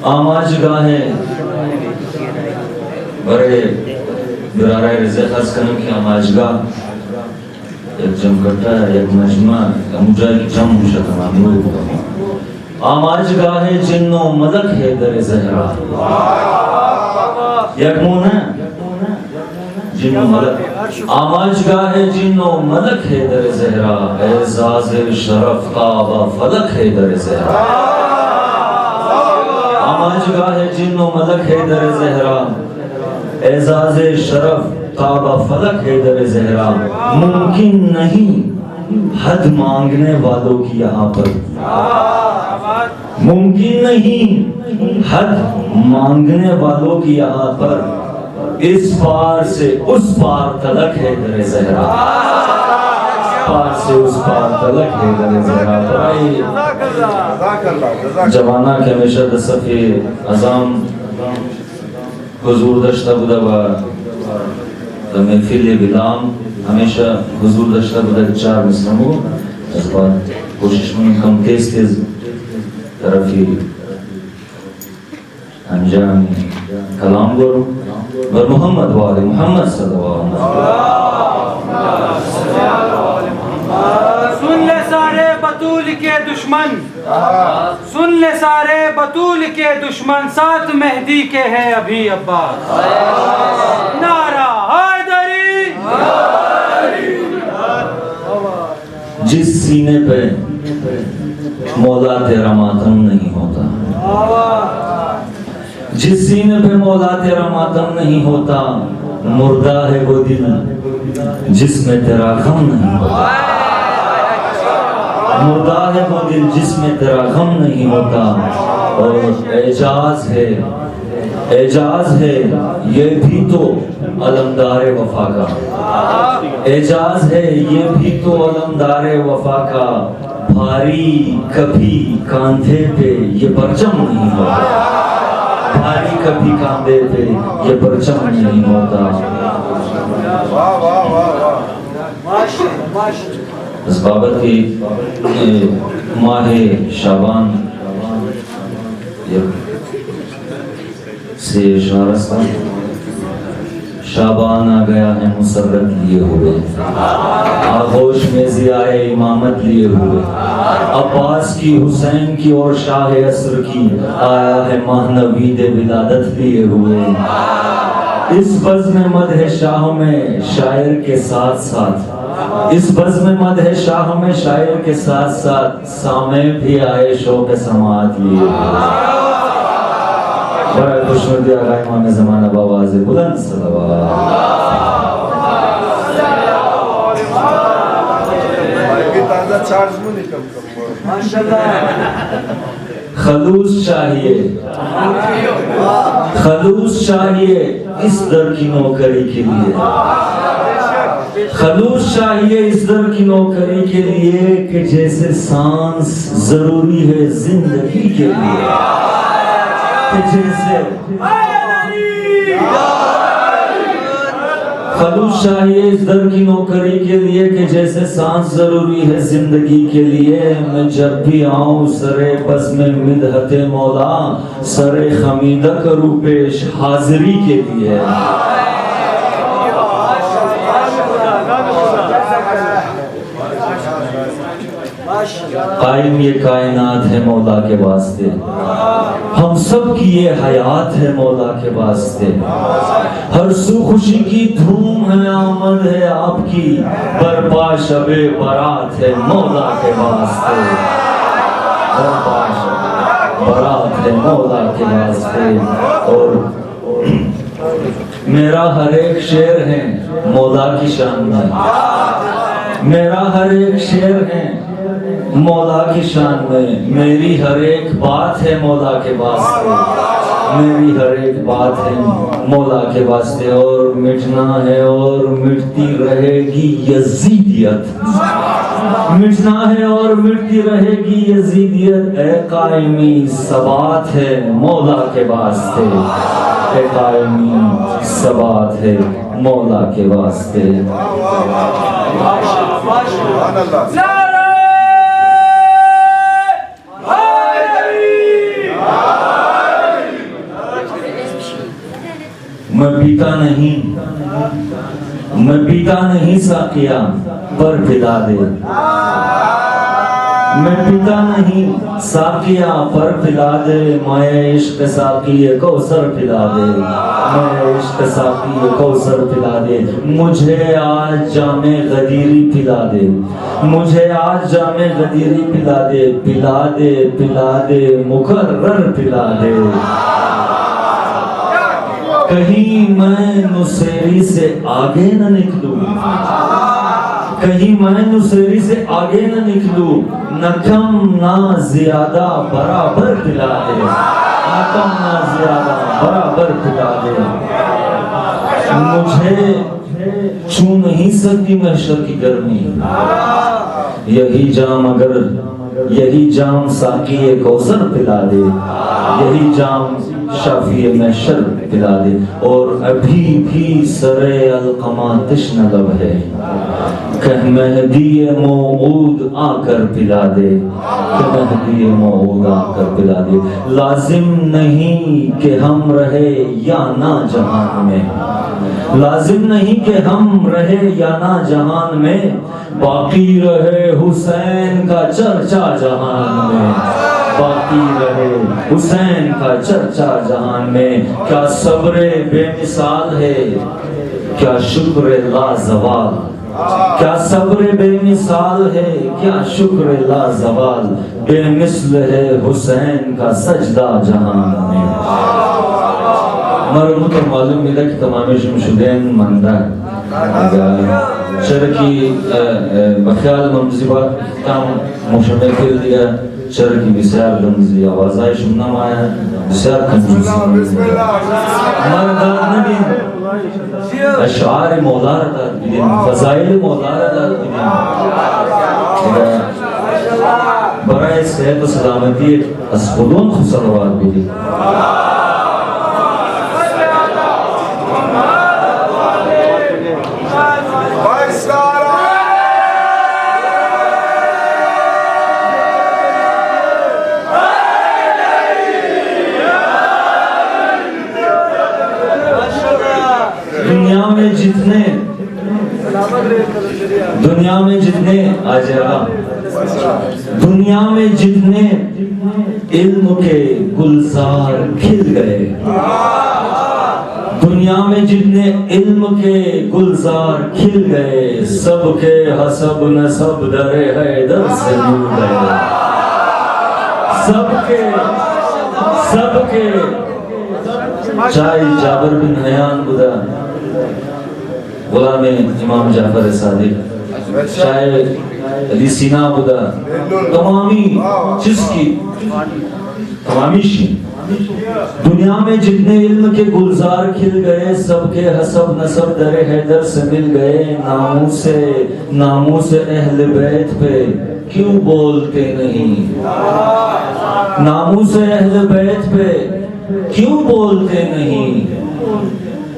آماج گاہ برے برارہ رزق خرص کرنے کی آماج گاہ ایک جمکٹا ایک مجمع مجھے جم شکل معمول آماج گاہ جن و ملک ہے در زہرا یک مون ہے جن و ملک آماج گاہ جن و ملک ہے در زہرا اعزاز شرف خواب فلک ہے در زہرا آماج گاہ جن و ملک ہے در زہرا اعزاز شرف خواب فلک ہے در زہرا ممکن نہیں حد مانگنے والوں کی یہاں پر ممکن نہیں حد مانگنے والوں کی یہاں پر اس پار سے اس پار تلک ہے در زہرا پار سے اس پار تلک ہے در زہرا جوانہ کے ہمیشہ دصفی عظام حضور دشتہ بدا و محفل بلام ہمیشہ حضور دشتہ بدا چار مسلموں اس بات کوشش میں کم تیز طرفی انجام کلام گرو بر محمد وآل محمد صلی اللہ علیہ وسلم سن لے سارے بطول کے دشمن سن لے سارے بطول کے دشمن ساتھ مہدی کے ہے ابھی عباس نعرہ حیدری جس سینے پہ مولا تیرا ماتم نہیں ہوتا جس سینے پہ مولا تیرا ماتم نہیں ہوتا مردہ ہے وہ دل جس میں تیرا غم نہیں ہوتا مردہ ہے وہ دل جس میں تیرا غم نہیں ہوتا اور اعجاز ہے یہ بھی تو علمدار وفا کا اعجاز ہے یہ بھی تو علمدار وفا کا بھاری کبھی کاندھے پہ یہ پرچم نہیں ہوتا بھاری کبھی کاندھے پہ یہ پرچم نہیں ہوتا اس بابت کی ماہ شعبان سے اشارہ شعبان آ گیا ہے مسرت لیے ہوئے آغوش میں ضیاء امامت لیے ہوئے عباس کی حسین کی اور شاہ عصر کی آیا ہے ماہ نوید ولادت لیے ہوئے اس بزم مدح شاہ میں شاعر کے ساتھ ساتھ اس بزم مدح شاہ میں شاعر کے ساتھ ساتھ سامع بھی آئے شوق سماعت لیے برائے خوشنودی آقا امام زمانہ باواز بلند صلوات خلوص چاہیے اس در کی نوکری کے لیے خلوص چاہیے اس در کی نوکری کے لیے کہ جیسے سانس ضروری ہے زندگی کے لیے خلوص چاہیے اس در کی نوکری کے لیے کہ جیسے سانس ضروری ہے زندگی کے لیے میں جب بھی آؤں سرے بزم مدحت مولا سرے خمیدہ کروں پیش حاضری کے لیے قائم یہ کائنات ہے مولا کے واسطے ہم سب کی یہ حیات ہے مولا کے واسطے ہر سو خوشی کی دھوم ہے آمد ہے آپ کی برپا شب برات ہے مولا کے واسطے برپا شب برات ہے مولا کے واسطے اور میرا ہر ایک شعر ہے مولا کی شان میں میرا ہر ایک شعر ہے مولا کی شان میں میری ہر ایک بات ہے مولا کے واسطے میری ہر ایک بات ہے مولا کے واسطے اور مٹنا ہے اور مٹتی رہے گی یزیدیت مٹنا ہے اور مٹتی رہے گی یزیدیت اے قائمی ثبات ہے مولا کے واسطے اے قائمی ثبات ہے مولا کے واسطے نعرہ حیدری پیتا نہیں ساقیا پر پلا دے میں پیتا نہیں ساقیا پر پلا دے مائے عشق ساقی کوثر پلا دے مائے عشق ساقی کوثر پلا دے مجھے آج جام غدیری پلا دے مجھے آج جام غدیری پلا دے پلا دے پلا دے مقرر پلا دے کہیں میں نصیری سے آگے نہ نکلوں کہیں میں نصیری سے آگے نہ نکلوں نہ کم نہ زیادہ برابر پلا دے نہ کم نہ زیادہ برابر پلا دے مجھے چھو نہیں سکتی محشر کی گرمی یہی جام اگر یہی جام ساقی کوثر پلا دے یہی جام شافی محشر پلا دے اور ابھی بھی سر القمہ تشنہ لب ہے کہ مہدی موعود آ کر پلا دے کہ مہدی موعود آ کر پلا دے لازم نہیں کہ ہم رہے یا نہ جہان میں لازم نہیں کہ ہم رہے یا نہ جہان میں باقی رہے حسین کا چرچا جہان میں باقی رہے حسین کا چرچا جہان میں کیا صبر بے مثال ہے کیا شکر لازوال کیا صبر بے مثال ہے کیا شکر لازوال بے مثل ہے حسین کا سجدہ جہان میں مرموت اور معلوم میرا کہ تمام شمشدین مندہ شرکی بخیال منزبات اختتام مشمل کر دیا شرکی بسیار گنزی آوازائی شمنام آیا بسیار کنجوسی مرداد نبی اشعار مولا را داد بیدین فضائل مولا را داد بیدین برای صحت و سلامتی از خودون خسروات بیدین دنیا میں جتنے دنیا میں جتنے علم کے گلزار کھل گئے دنیا میں جتنے علم کے گلزار کھل گئے سب کے حسب نسب در حیدر سے مل گئے سب کے چاہی جابر بن حیان بدا غلام امام جعفر صادق شاید علی سینا بدا تمامی چیز کی تمامی شی دنیا میں جتنے علم کے گلزار کھل گئے سب کے حسب نسب در حیدر سے مل گئے ناموس اہل بیت پہ کیوں بولتے نہیں ناموس اہل بیت پہ کیوں بولتے نہیں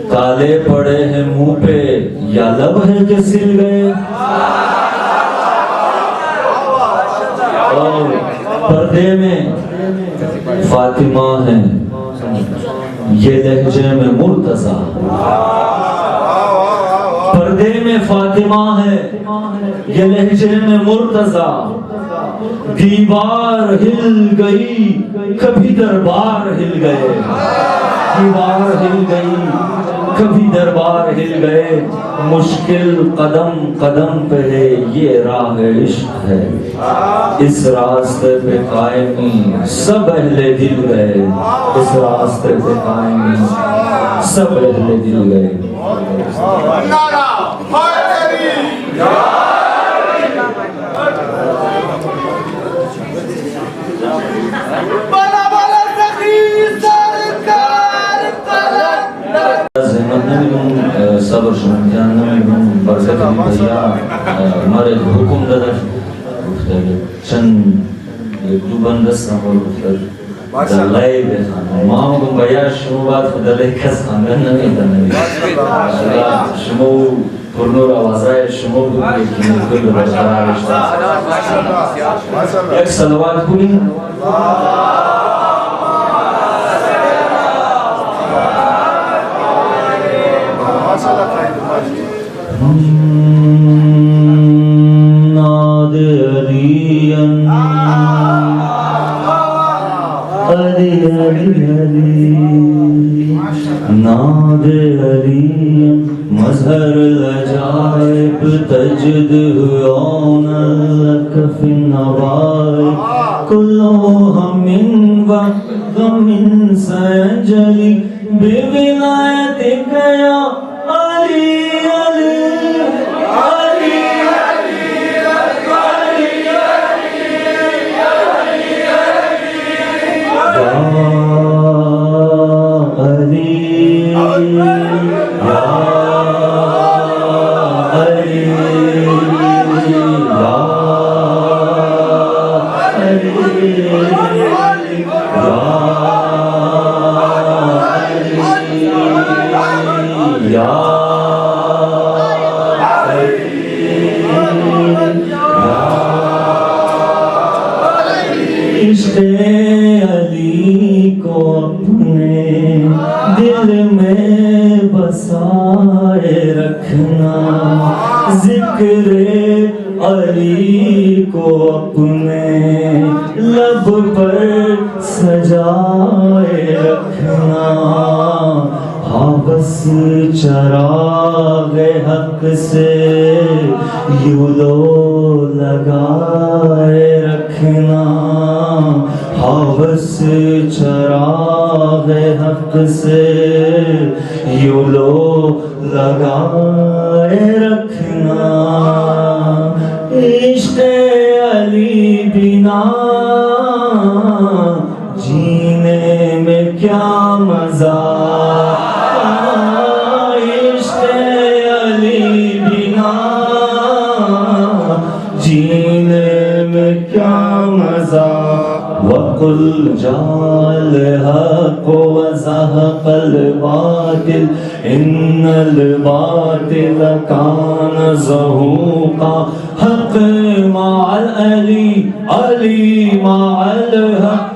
کالے پڑے ہیں منہ پہ یا لب ہے کہ سل گئے اور پردے میں فاطمہ ہے یہ لہجے میں مرتضیٰ پردے میں فاطمہ ہے یہ لہجے میں مرتضیٰ دیوار ہل گئی کبھی دربار ہل گئے دیوار ہل گئی کبھی دربار ہل گئے مشکل قدم قدم پہ ہے یہ راہ عشق ہے اس راستے پہ قائمی سب اہل دل گئے اس راستے پہ قائمی سب اہل دل گئے صبر شما جانم برکت بھیا ہمارے حکم دادا چند دو بندست هم گفتن در لایب ما هم گم بیا شما باید خود لای کس خواندن نمیدن شما پرنور آوازهای شما بود که کل برقرار شد یک صلوات کنیم علی علی علی ناد علی مظہر العجائب تجد عون لک فی النوائب کلہم من وغم سینجلی بولایتک یا علی علی عشق علی کو اپنے دل میں بسائے رکھنا ذکر علی کو اپنے لب پر سجائے رکھنا ہاں بس چراغ حق سے یوں لو لگائے رکھنا ہاں بس چراغ حق سے یوں لو لگائے رکھنا عشق علی بنا جینے میں کیا مزہ عشق علی بنا جینے میں کیا مزہ وَقُلْ جَاءَ الْحَقُّ وَزَهَقَ الْبَاطِلُ إِنَّ الْبَاطِلَ كَانَ زَهُوقًا حق مع العلی علی مع الحق